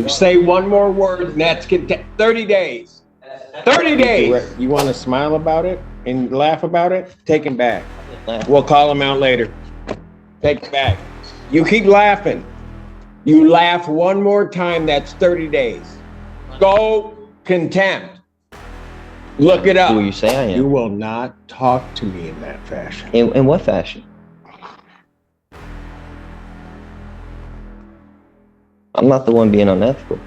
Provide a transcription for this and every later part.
Say one more word, and that's 30 days. 30 days. You want to smile about it and laugh about it? Take him back. We'll call him out later. Take it back. You keep laughing. You laugh one more time, that's 30 days. Go contempt. Look it up. Who you say I am? You will not talk to me in that fashion. In what fashion? I'm not the one being unethical.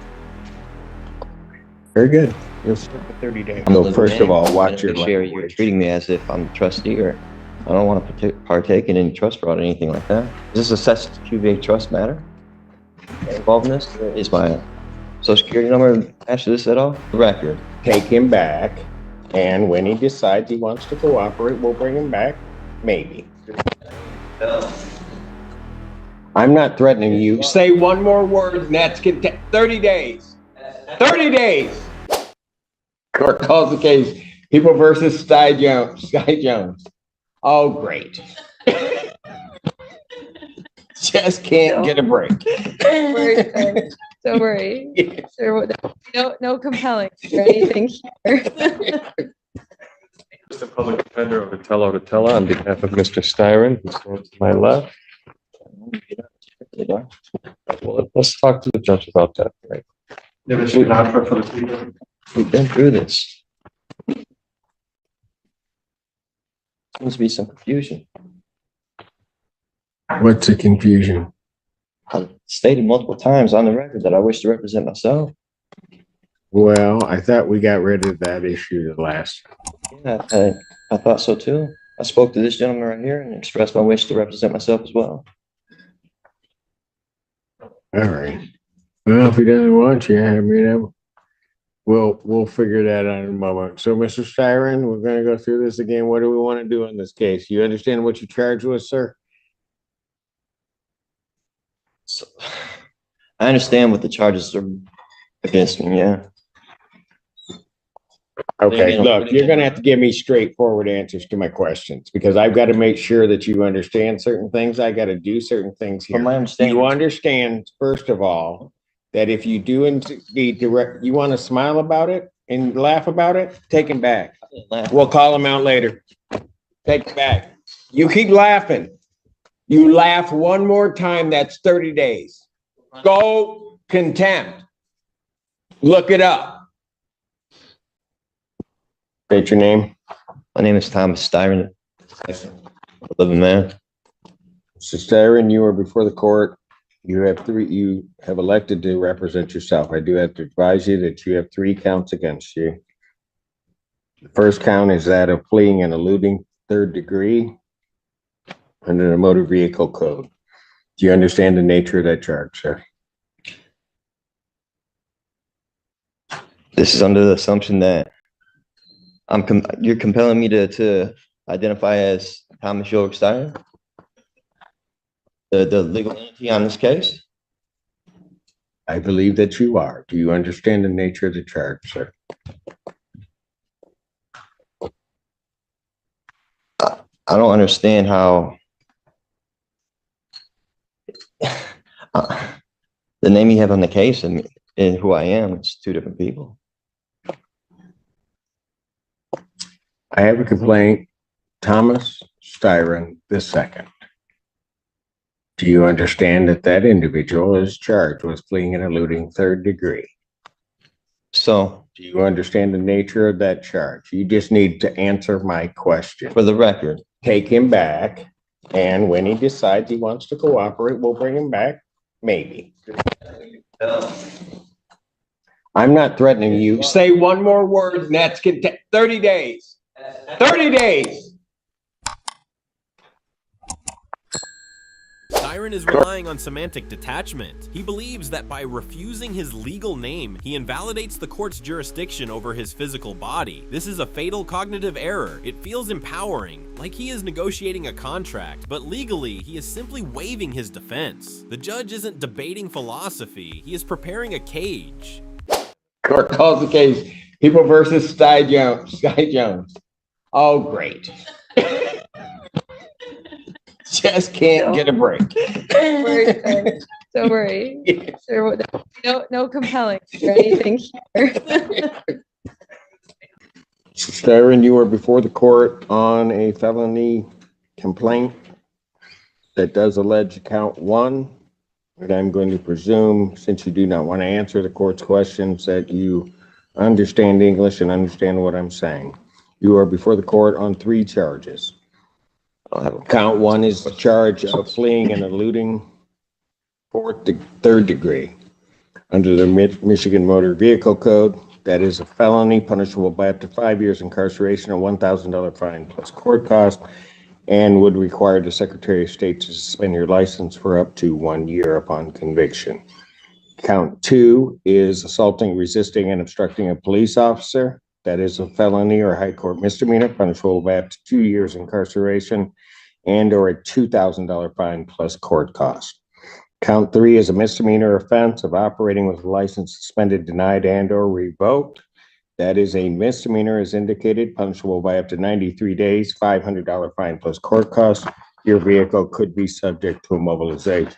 Very good. You'll serve for 30 days. I'm So first of all, watch your You're language. treating me as if I'm a trustee, or I don't want to partake in any trust fraud or anything like that. Is this a Cestui Que Vie trust matter? Involved in this? Is my social security number attached to this at all? The record. Take him back, and when he decides he wants to cooperate, we'll bring him back. Maybe. I'm not threatening you. Say one more word, and that's 30 days. 30 days. Court calls the case. People versus Sky Jones. Oh, great. Just can't get a break. Don't worry, sir. Don't worry. Sir, no compelling or anything here. Mr. Public Defender of Odala on behalf of Mr. Styron, who stands to my left. Well, let's talk to the judge about that, right? We've been through this. Seems to be some confusion. What's the confusion? I've stated multiple times on the record that I wish to represent myself. Well, I thought we got rid of that issue the last. Yeah, I thought so too. I spoke to this gentleman right here and expressed my wish to represent myself as well. All right. Well, if he doesn't want you, I mean, we'll figure that out in a moment. So, Mr. Styron, we're going to go through this again. What do we want to do in this case? You understand what you charged with, sir? So, I understand what the charges are against me, yeah. Okay, look, you're going to have to give me straightforward answers to my questions because I've got to make sure that you understand certain things. I got to do certain things here. From my understanding, You understand, first of all, that if you do indeed direct, you want to smile about it and laugh about it, take him back. We'll call him out later. Take it back. You keep laughing. You laugh one more time, that's 30 days. Go contempt. Look it up. State your name. my name is Thomas Styron. I live in man. Mr. Styron, you are before the court. You have elected to represent yourself. I do have to advise you that you have 3 counts against you. The first count is that of fleeing and eluding 3rd degree under the motor vehicle code. Do you understand the nature of that charge, sir? This is under the assumption that you're compelling me to identify as Thomas York Styron, the legal entity on this case. I believe that you are. Do you understand the nature of the charge, sir? I don't understand how the name you have on the case and who I am, it's 2 different people. I have a complaint, Thomas Styron II. Do you understand that that individual is charged with fleeing and eluding 3rd degree? So, Do you understand the nature of that charge? You just need to answer my question. for the record, Take him back, and when he decides he wants to cooperate, we'll bring him back, maybe. I'm not threatening you. Say one more word, and that's 30 days. 30 days. Styron is relying on semantic detachment. He believes that by refusing his legal name, he invalidates the court's jurisdiction over his physical body. This is a fatal cognitive error. It feels empowering, like he is negotiating a contract, but legally, he is simply waiving his defense. The judge isn't debating philosophy, he is preparing a cage. Court calls the case, People versus Sky Jones. Oh, great. Just can't get a break. Don't worry, sir. Don't worry. Sir, no compelling or anything here. Styron, you are before the court on a felony complaint that does allege count one. And I'm going to presume, since you do not want to answer the court's questions, that you understand English and understand what I'm saying. You are before the court on 3 charges. Count one is the charge of fleeing and eluding 3rd degree. Under the Michigan Motor Vehicle Code, that is a felony punishable by up to 5 years incarceration, a $1,000 fine plus court cost, and would require the Secretary of State to suspend your license for up to 1 year upon conviction. Count two is assaulting, resisting, and obstructing a police officer. That is a felony or high court misdemeanor punishable by up to 2 years incarceration and or a $2,000 fine plus court cost. Count three is a misdemeanor offense of operating with a license suspended, denied, and or revoked. That is a misdemeanor as indicated, punishable by up to 93 days, $500 fine plus court cost. Your vehicle could be subject to immobilization.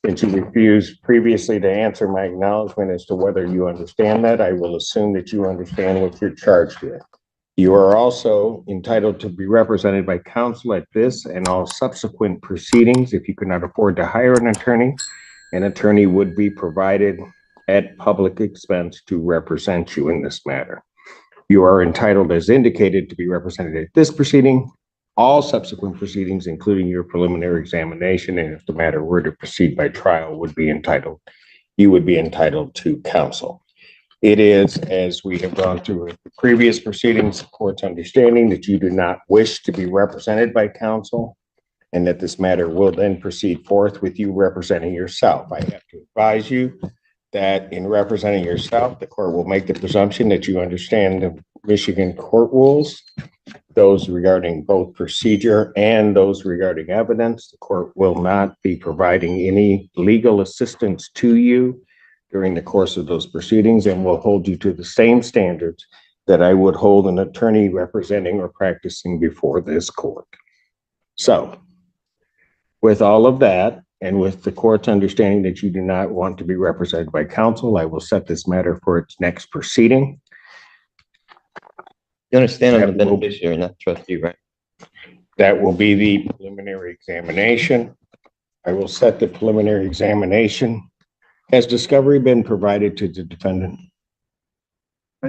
Since you refused previously to answer my acknowledgement as to whether you understand that, I will assume that you understand what you're charged with. You are also entitled to be represented by counsel at this and all subsequent proceedings. If you cannot afford to hire an attorney would be provided at public expense to represent you in this matter. You are entitled, as indicated, to be represented at this proceeding, all subsequent proceedings, including your preliminary examination, and if the matter were to proceed by trial, you would be entitled to counsel. It is, as we have gone through the previous proceedings, the court's understanding that you do not wish to be represented by counsel, and that this matter will then proceed forth with you representing yourself. I have to advise you that in representing yourself, the court will make the presumption that you understand the Michigan court rules, those regarding both procedure and those regarding evidence. The court will not be providing any legal assistance to you during the course of those proceedings and will hold you to the same standards that I would hold an attorney representing or practicing before this court. So, with all of that, and with the court's understanding that you do not want to be represented by counsel, I will set this matter for its next proceeding. You understand I'm the beneficiary, not the trustee, right? That will be the preliminary examination. I will set the preliminary examination. Has discovery been provided to the defendant?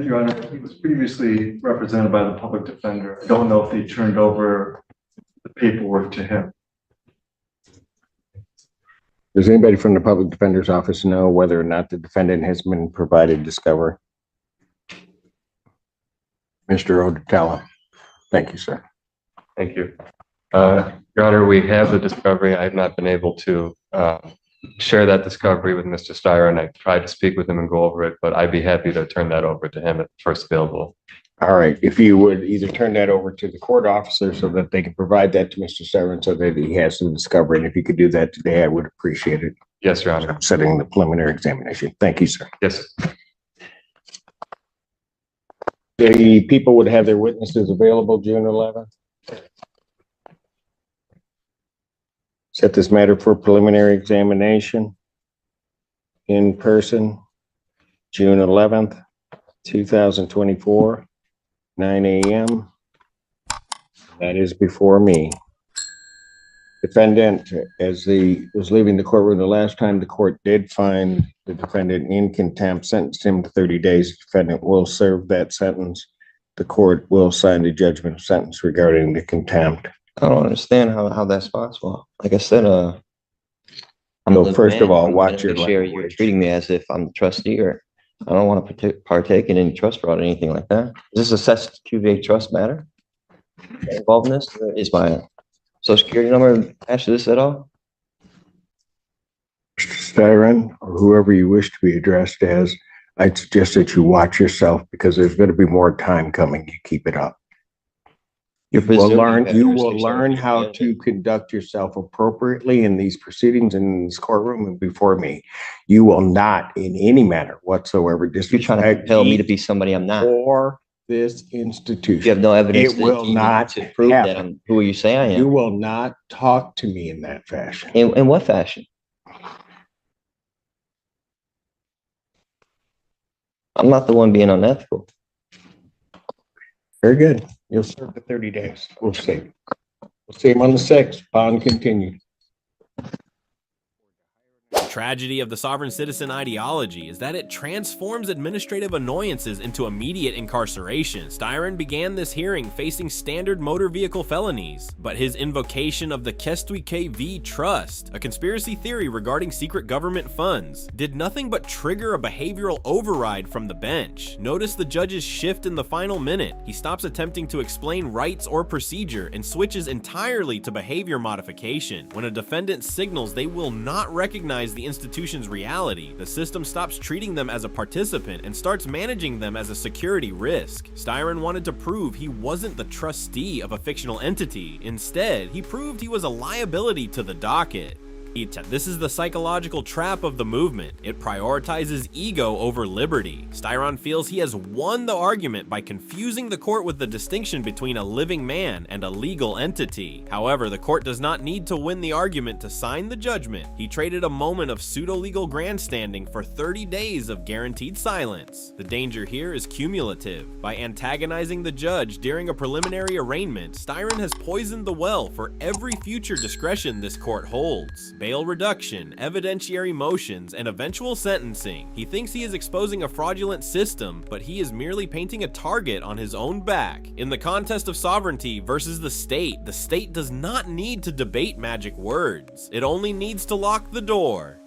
Your Honor, he was previously represented by the public defender. I don't know if they turned over the paperwork to him. Does anybody from the public defender's office know whether or not the defendant has been provided discovery? Mr. Odala. Thank you, sir. Thank you. Your Honor, we have the discovery. I have not been able to share that discovery with Mr. Styron. I tried to speak with him and go over it, but I'd be happy to turn that over to him at first available. All right. If you would either turn that over to the court officer so that they can provide that to Mr. Styron so that he has the discovery. And if you could do that today, I would appreciate it. Yes, Your Honor. I'm setting the preliminary examination. Thank you, sir. Yes. The people would have their witnesses available June 11th. Set this matter for preliminary examination in person, June 11th, 2024, 9 a.m. That is before me. Defendant, as he was leaving the courtroom the last time, the court did find the defendant in contempt, sentenced him to 30 days. The defendant will serve that sentence. The court will sign the judgment of sentence regarding the contempt. I don't understand how that's possible. Like I said, I'm So first of all, watch your language. You're treating me as if I'm the trustee, or I don't want to partake in any trust fraud or anything like that. Is this a Cestui Que Vie trust matter? Involved in this? Is my social security number attached to this at all? Mr. Styron, or whoever you wish to be addressed as, I'd suggest that you watch yourself because there's going to be more time coming. You keep it up. You will learn how to conduct yourself appropriately in these proceedings in this courtroom and before me. You will not in any manner whatsoever You're trying to compel me to be somebody I'm not. Or this institution. You have no evidence It will not to prove happen. that I'm who you say I am. You will not talk to me in that fashion. In what fashion? I'm not the one being unethical. Very good. You'll serve the 30 days. We'll see. We'll see him on the 6th. Bond continued. The tragedy of the sovereign citizen ideology is that it transforms administrative annoyances into immediate incarceration. Styron began this hearing facing standard motor vehicle felonies, but his invocation of the Cestui Que Vie trust, a conspiracy theory regarding secret government funds, did nothing but trigger a behavioral override from the bench. Notice the judge's shift in the final minute. He stops attempting to explain rights or procedure and switches entirely to behavior modification. When a defendant signals they will not recognize the institution's reality, the system stops treating them as a participant and starts managing them as a security risk. Styron wanted to prove he wasn't the trustee of a fictional entity. Instead, he proved he was a liability to the docket. This is the psychological trap of the movement. It prioritizes ego over liberty. Styron feels he has won the argument by confusing the court with the distinction between a living man and a legal entity. However, the court does not need to win the argument to sign the judgment. He traded a moment of pseudo-legal grandstanding for 30 days of guaranteed silence. The danger here is cumulative. By antagonizing the judge during a preliminary arraignment, Styron has poisoned the well for every future discretion this court holds. Bail reduction, evidentiary motions, and eventual sentencing. He thinks he is exposing a fraudulent system, but he is merely painting a target on his own back. In the contest of sovereignty versus the state does not need to debate magic words. It only needs to lock the door.